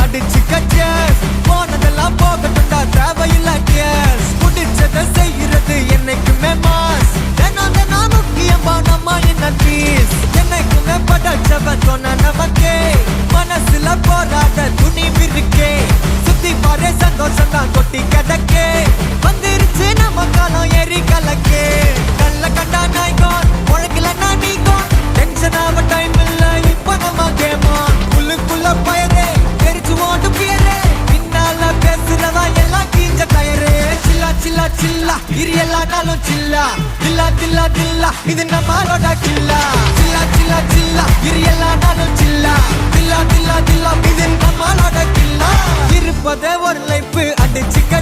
அடிச்சுக்க cheers. போனதெல்லாம் போகட்டும்டா தேவையில்ல கேஸ். முடிச்சதை செய்யறது என்னைக்குமே மாஸ். தினம் தினம் முக்கியமா நம்ம என்ன பீஸ். என்னைக்குமே படைச்சவன் சொன்ன நமக்கே மனசுல போராட துணிவு இருக்கே. சுத்தி பாரு சந்தோஷம் தான் கொட்டி கிடக்கே. வந்துருச்சு நம்ம காலம் ஏறி கலக்கே. நல்ல கண்டா நாய்கோன் உழைக்கலன்னா நீங்கோன். டென்ஷன் ஆக டைம் இல்ல இப்ப நம்ம கேமான். உள்ளுக்குள்ள பயரே தெரிச்சு ஓட்டு பியரே. பின்னால பேசுறவா எல்லாம் கீஞ்ச டயரே. சில்லா சில்லா சில்லா இரு எல்லா நாளும் சில்லா. தில்லா தில்லா தில்லா இது நம்மளோட கில்லா. சில்லா சில்லா சில்லா இரு எல்லா நாளும் சில்லா. தில்லா தில்லா தில்லா இது நம்மளோட கில்லா. இருப்பதே ஒரு லைஃப் அடிச்சுக்க